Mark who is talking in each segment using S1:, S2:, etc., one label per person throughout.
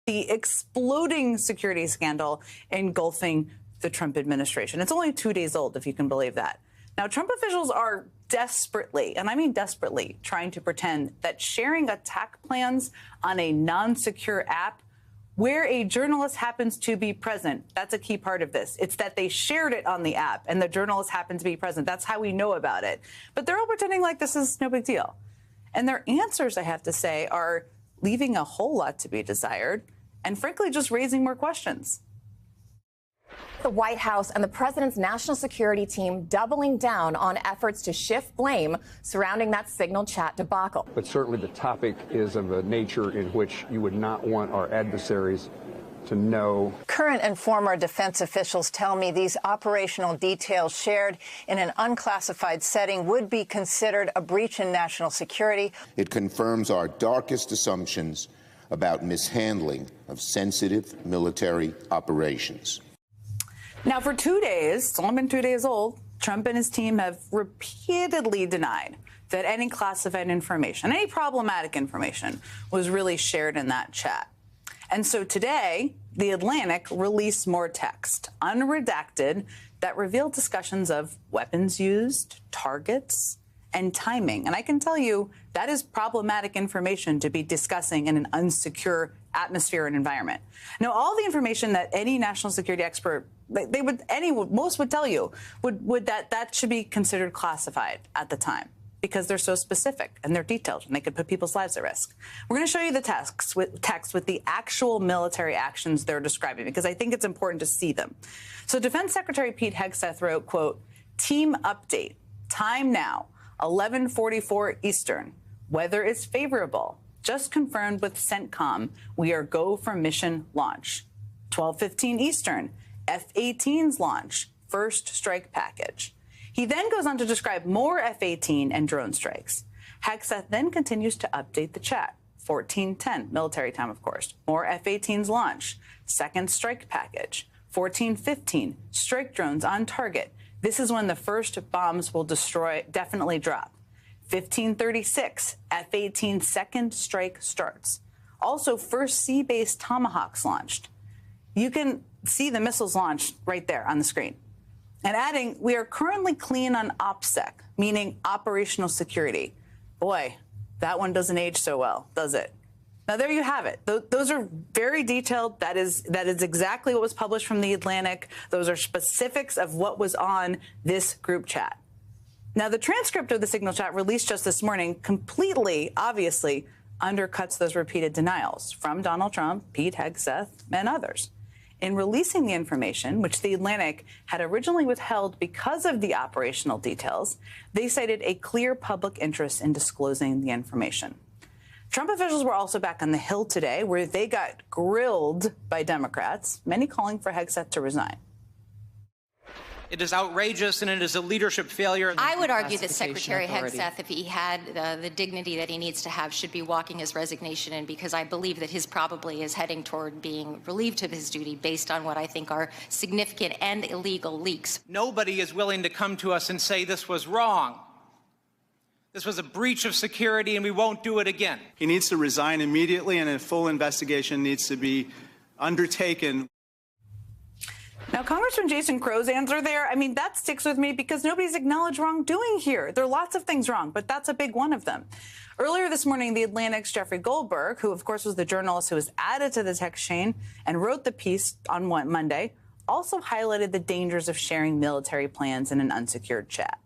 S1: the exploding security scandal engulfing the Trump administration. It's only 2 days old, if you can believe that. Now, Trump officials are desperately, and I mean desperately, trying to pretend that sharing attack plans on a non-secure app where a journalist happens to be present, that's a key part of this. It's that they shared it on the app and the journalist happened to be present. That's how we know about it. But they're all pretending like this is no big deal. And their answers, I have to say, are leaving a whole lot to be desired and, frankly, just raising more questions.
S2: The White House and the president's national security team doubling down on efforts to shift blame surrounding that Signal chat debacle.
S3: But certainly the topic is of a nature in which you would not want our adversaries to know.
S4: Current and former defense officials tell me these operational details shared in an unclassified setting would be considered a breach in national security.
S5: It confirms our darkest assumptions about mishandling of sensitive military operations.
S1: Now, for 2 days, it's only been 2 days old, Trump and his team have repeatedly denied that any classified information, any problematic information, was really shared in that chat. And so today, The Atlantic released more text, unredacted, that revealed discussions of weapons used, targets, and timing. And I can tell you that is problematic information to be discussing in an unsecure atmosphere and environment. Now, all the information that any national security expert most would tell you would that should be considered classified at the time because they're so specific and they're detailed and they could put people's lives at risk. We're going to show you the text with the actual military actions they're describing because I think it's important to see them. So Defense Secretary Pete Hegseth wrote, quote, "Team update, time now, 11:44 Eastern. Weather is favorable. Just confirmed with CENTCOM. We are go for mission launch. 12:15 Eastern. F-18s launch. First strike package." He then goes on to describe more F-18 and drone strikes. Hegseth then continues to update the chat. 14:10 military time, of course. More F-18s launch. Second strike package. 14:15 strike drones on target. This is when the first bombs will definitely drop. 15:36, F-18 second strike starts. Also, first sea-based Tomahawks launched. You can see the missiles launched right there on the screen. And adding, we are currently clean on OPSEC, meaning operational security. Boy, that one doesn't age so well, does it? Now, there you have it. Those are very detailed. That is exactly what was published from The Atlantic. Those are specifics of what was on this group chat. Now, the transcript of the Signal chat released just this morning completely, obviously, undercuts those repeated denials from Donald Trump, Pete Hegseth, and others. In releasing the information, which The Atlantic had originally withheld because of the operational details, they cited a clear public interest in disclosing the information. Trump officials were also back on the Hill today, where they got grilled by Democrats, many calling for Hegseth to resign.
S6: It is outrageous, and it is a leadership failure.
S7: I would argue that Secretary Hegseth, if he had the dignity that he needs to have, should be walking his resignation in, because I believe that his probably is heading toward being relieved of his duty based on what I think are significant and illegal leaks.
S6: Nobody is willing to come to us and say this was wrong. This was a breach of security, and we won't do it again.
S8: He needs to resign immediately, and a full investigation needs to be undertaken.
S1: Now, Congressman Jason Crow's answer there, I mean, that sticks with me because nobody's acknowledged wrongdoing here. There are lots of things wrong, but that's a big one of them. Earlier this morning, The Atlantic's Jeffrey Goldberg, who, of course, was the journalist who was added to the text chain and wrote the piece on Monday, also highlighted the dangers of sharing military plans in an unsecured chat.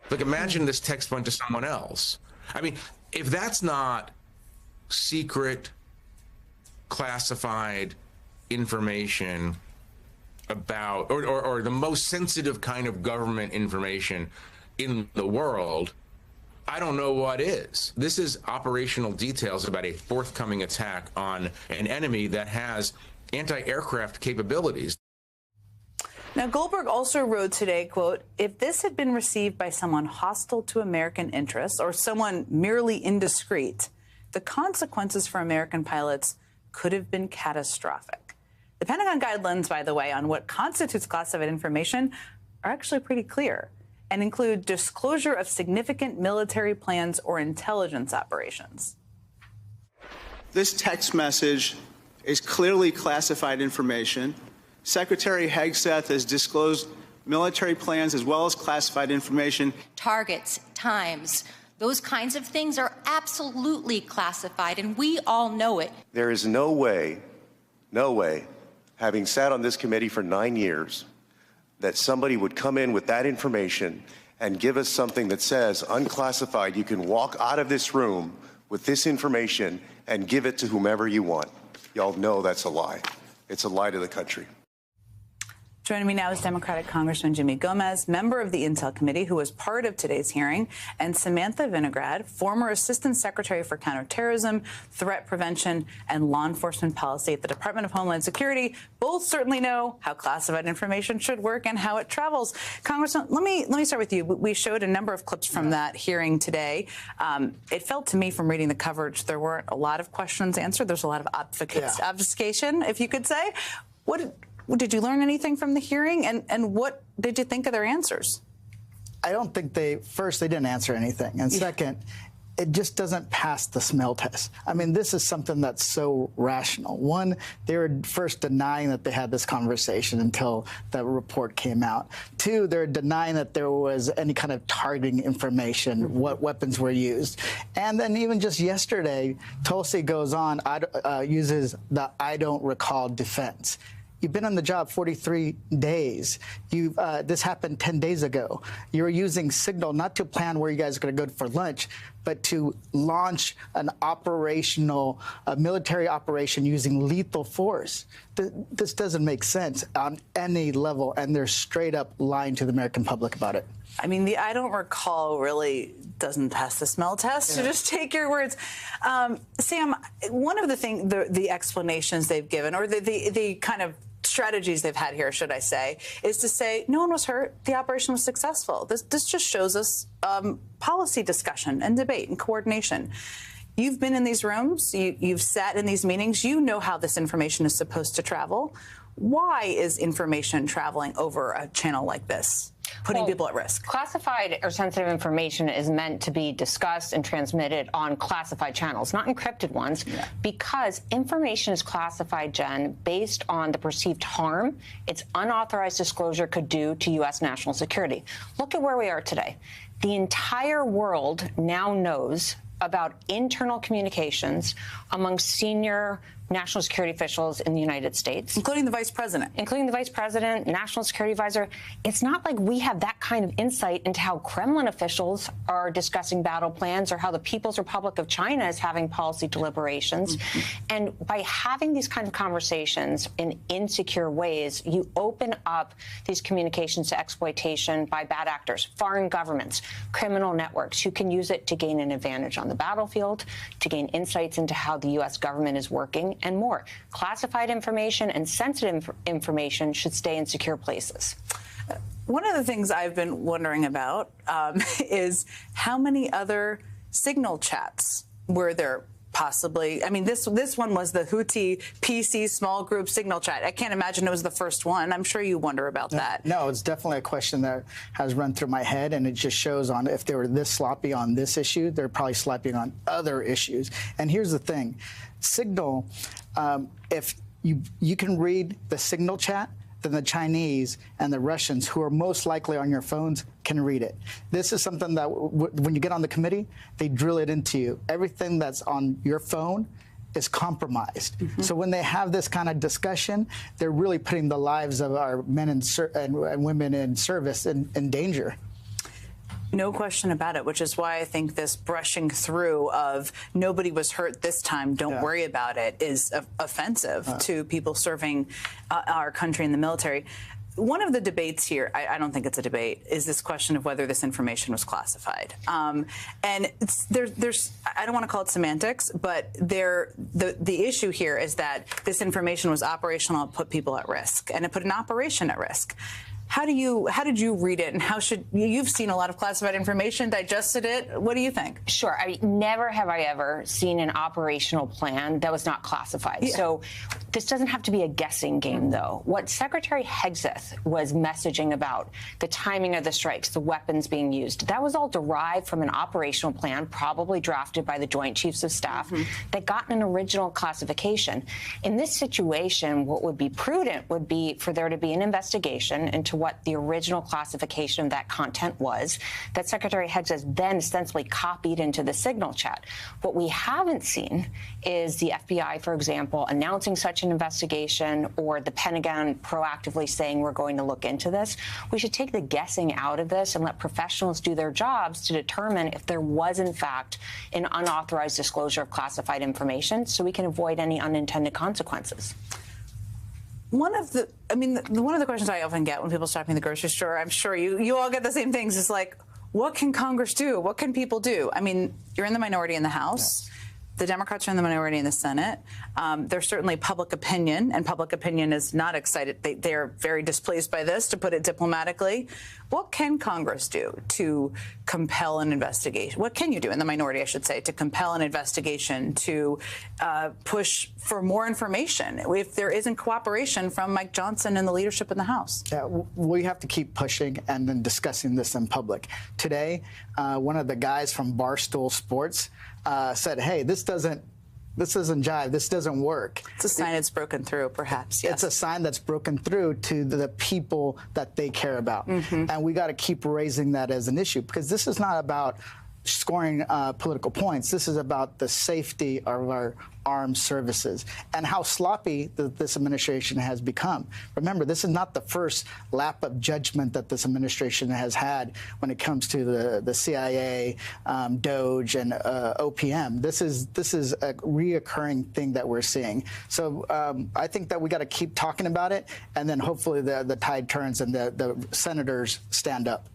S9: Look, imagine this text went to someone else. I mean, if that's not secret, classified information about, or the most sensitive kind of government information in the world, I don't know what is. This is operational details about a forthcoming attack on an enemy that has anti-aircraft capabilities.
S1: Now, Goldberg also wrote today, quote, "If this had been received by someone hostile to American interests or someone merely indiscreet, the consequences for American pilots could have been catastrophic." The Pentagon guidelines, by the way, on what constitutes classified information are actually pretty clear and include disclosure of significant military plans or intelligence operations.
S8: This text message is clearly classified information. Secretary Hegseth has disclosed military plans as well as classified information.
S7: Targets, times, those kinds of things are absolutely classified, and we all know it.
S10: There is no way, having sat on this committee for 9 years, that somebody would come in with that information and give us something that says unclassified. You can walk out of this room with this information and give it to whomever you want. Y'all know that's a lie. It's a lie to the country.
S1: Joining me now is Democratic Congressman Jimmy Gomez, member of the Intel Committee, who was part of today's hearing, and Samantha Vinograd, former Assistant Secretary for Counterterrorism, Threat Prevention, and Law Enforcement Policy at the Department of Homeland Security. Both certainly know how classified information should work and how it travels. Congressman, let me start with you. We showed a number of clips from that hearing today. It felt to me from reading the coverage there weren't a lot of questions answered. There's a lot of obfuscation, if you could say. Did you learn anything from the hearing, and what did you think of their answers?
S11: I don't think they didn't answer anything. And second, it just doesn't pass the smell test. I mean, this is something that's so rational. One, they were first denying that they had this conversation until the report came out. Two, they're denying that there was any kind of targeting information, what weapons were used. And then even just yesterday, Tulsi goes on, uses the I don't recall defense. You've been on the job 43 days. This happened 10 days ago. You're using Signal not to plan where you guys are going to go for lunch, but to launch an military operation using lethal force. This doesn't make sense on any level, and they're straight up lying to the American public about it.
S1: I mean, the I don't recall really doesn't pass the smell test. So just take your words. Sam, one of the explanations they've given, or the kind of strategies they've had here, should I say, is to say no one was hurt. The operation was successful. This just shows us policy discussion and debate and coordination. You've been in these rooms. You've sat in these meetings. You know how this information is supposed to travel. Why is information traveling over a channel like this, putting people at risk?
S12: Classified or sensitive information is meant to be discussed and transmitted on classified channels, not encrypted ones, because information is classified, Jen, based on the perceived harm its unauthorized disclosure could do to U.S. national security. Look at where we are today. The entire world now knows about internal communications among senior national security officials in the United States.
S1: Including the vice president.
S12: Including the vice president, national security advisor. It's not like we have that kind of insight into how Kremlin officials are discussing battle plans or how the People's Republic of China is having policy deliberations. And by having these kind of conversations in insecure ways, you open up these communications to exploitation by bad actors, foreign governments, criminal networks who can use it to gain an advantage on the battlefield, to gain insights into how the U.S. government is working, and more. Classified information and sensitive information should stay in secure places.
S1: One of the things I've been wondering about is how many other Signal chats were there possibly? I mean, this one was the Houthi PC small group Signal chat. I can't imagine it was the first one. I'm sure you wonder about that.
S11: No, it's definitely a question that has run through my head, and it just shows on if they were this sloppy on this issue, they're probably sloppy on other issues. And here's the thing. Signal, if you can read the Signal chat, then the Chinese and the Russians, who are most likely on your phones, can read it. This is something that when you get on the committee, they drill it into you. Everything that's on your phone is compromised. So when they have this kind of discussion, they're really putting the lives of our men and women in service in danger.
S1: No question about it, which is why I think this brushing through of nobody was hurt this time, don't worry about it, is offensive to people serving our country in the military. One of the debates here, I don't think it's a debate, is this question of whether this information was classified. And there's I don't want to call it semantics, but the issue here is that this information was operational and put people at risk, and it put an operation at risk. How did you read it, and how should you've seen a lot of classified information, digested it? What do you think?
S12: Sure. I mean, never have I ever seen an operational plan that was not classified. So This doesn't have to be a guessing game, though. What Secretary Hegseth was messaging about, the timing of the strikes, the weapons being used, that was all derived from an operational plan, probably drafted by the Joint Chiefs of Staff, that got an original classification. In this situation, what would be prudent would be for there to be an investigation into what the original classification of that content was, that Secretary Hegseth then ostensibly copied into the Signal chat. What we haven't seen is the FBI, for example, announcing such an investigation, or the Pentagon proactively saying we're going to look into this. We should take the guessing out of this and let professionals do their jobs to determine if there was, in fact, an unauthorized disclosure of classified information, so we can avoid any unintended consequences.
S1: One of the questions I often get when people stop me in the grocery store, I'm sure you all get the same things, is like, what can Congress do? What can people do? I mean, you're in the minority in the House. Yes. The Democrats are in the minority in the Senate. There's certainly public opinion, and public opinion is not excited. They're very displeased by this, to put it diplomatically. What can Congress do to compel an investigation? What can you do in the minority, I should say, to compel an investigation, to push for more information if there isn't cooperation from Mike Johnson and the leadership in the House?
S11: Yeah, we have to keep pushing and then discussing this in public. Today, one of the guys from Barstool Sports said, hey, this doesn't jive. This doesn't work.
S1: It's a sign it's broken through, perhaps. Yes.
S11: It's a sign that's broken through to the people that they care about. And we got to keep raising that as an issue, because this is not about scoring political points. This is about the safety of our armed services and how sloppy this administration has become. Remember, this is not the first lap of judgment that this administration has had when it comes to the CIA, DOJ, and OPM. This is a reoccurring thing that we're seeing. So I think that we got to keep talking about it, and then hopefully the tide turns and the senators stand up.